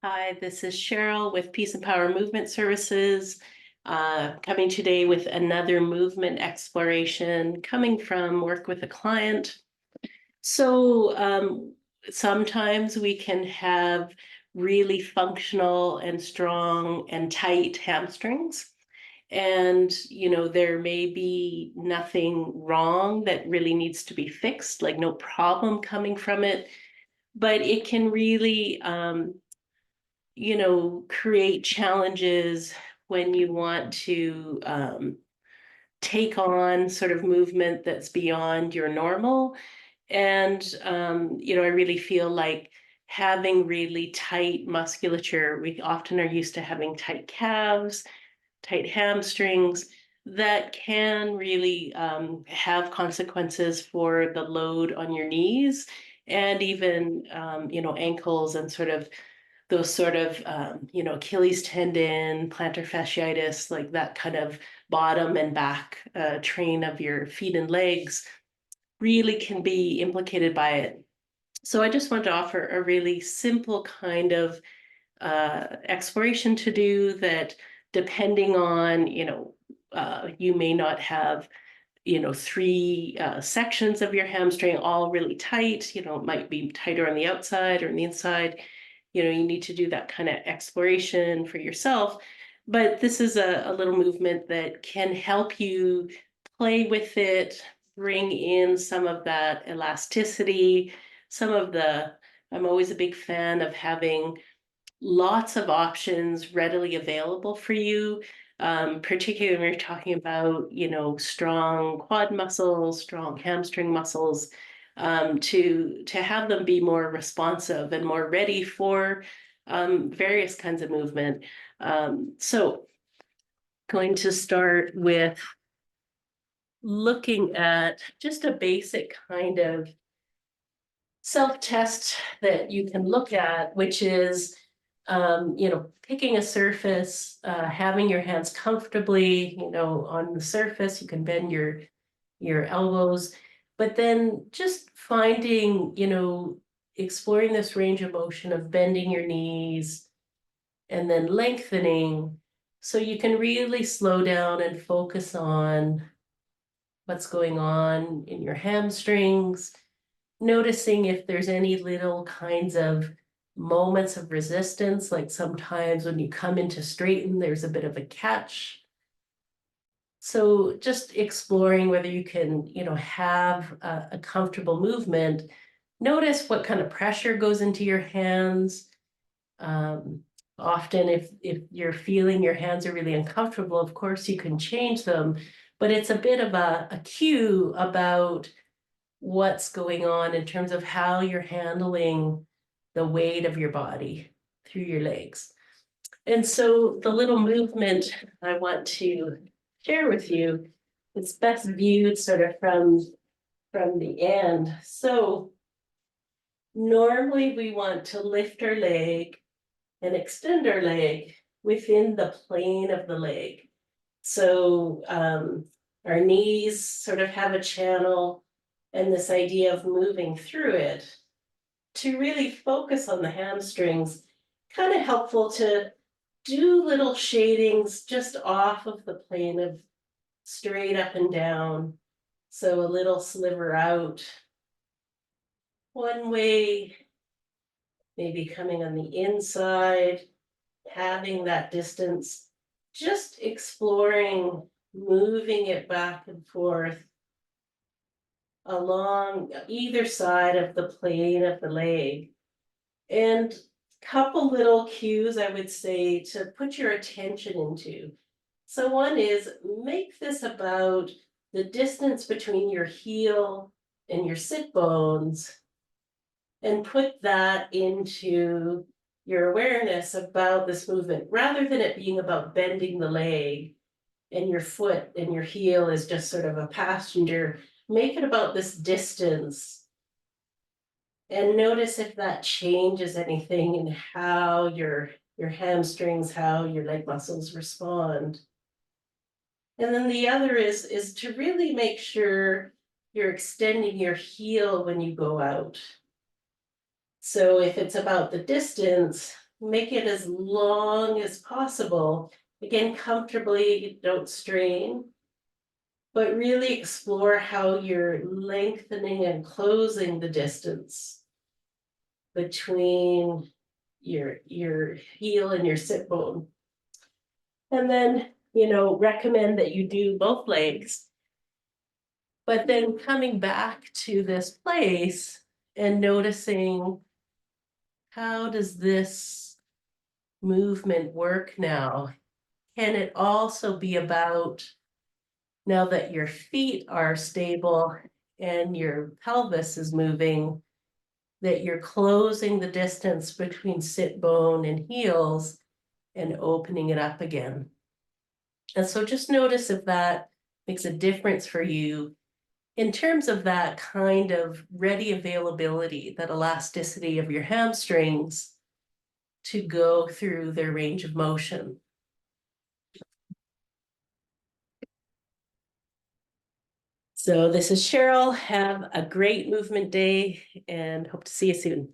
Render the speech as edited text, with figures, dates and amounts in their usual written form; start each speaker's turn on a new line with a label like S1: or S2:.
S1: Hi, this is Cheryl with Peace and Power Movement Services, coming today with another movement exploration coming from work with a client. So sometimes we can have really functional and strong and tight hamstrings. And, there may be nothing wrong that really needs to be fixed, like no problem coming from it, but it can really create challenges when you want to take on sort of movement that's beyond your normal. And I really feel like having really tight musculature, we often are used to having tight calves, tight hamstrings, that can really have consequences for the load on your knees and even, ankles and sort of those sort of, Achilles tendon, plantar fasciitis, like that kind of bottom and back train of your feet and legs really can be implicated by it. So I just wanted to offer a really simple kind of exploration to do that, depending on, you may not have three sections of your hamstring all really tight. It might be tighter on the outside or on the inside. You need to do that kind of exploration for yourself. But this is a little movement that can help you play with it, bring in some of that elasticity, some of the, I'm always a big fan of having lots of options readily available for you, particularly when you're talking about, strong quad muscles, strong hamstring muscles, to have them be more responsive and more ready for various kinds of movement. So going to start with looking at just a basic kind of self-test that you can look at, which is picking a surface, having your hands comfortably, on the surface. You can bend your elbows, but then just finding, exploring this range of motion of bending your knees and then lengthening, so you can really slow down and focus on what's going on in your hamstrings, noticing if there's any little kinds of moments of resistance, like sometimes when you come into straighten, there's a bit of a catch. So just exploring whether you can, have a comfortable movement. Notice what kind of pressure goes into your hands. Um, Often if you're feeling your hands are really uncomfortable, of course you can change them, but it's a bit of a cue about what's going on in terms of how you're handling the weight of your body through your legs. And so the little movement I want to share with you, it's best viewed sort of from the end. So normally we want to lift our leg and extend our leg within the plane of the leg. So our knees sort of have a channel, and this idea of moving through it to really focus on the hamstrings, kind of helpful to do little shadings just off of the plane of straight up and down. So a little sliver out one way, maybe coming on the inside, having that distance, just exploring, moving it back and forth along either side of the plane of the leg. And couple little cues I would say to put your attention into. So one is, make this about the distance between your heel and your sit bones, and put that into your awareness about this movement, rather than it being about bending the leg and your foot and your heel is just sort of a passenger. Make it about this distance, and notice if that changes anything in how your hamstrings, how your leg muscles respond. And then the other is to really make sure you're extending your heel when you go out. So if it's about the distance, make it as long as possible. Again, comfortably, don't strain. But really explore how you're lengthening and closing the distance between your heel and your sit bone. And then, recommend that you do both legs. But then coming back to this place and noticing, how does this movement work now? Can it also be about, now that your feet are stable and your pelvis is moving, that you're closing the distance between sit bone and heels and opening it up again? And so just notice if that makes a difference for you in terms of that kind of ready availability, that elasticity of your hamstrings to go through their range of motion. So this is Cheryl. Have a great movement day and hope to see you soon.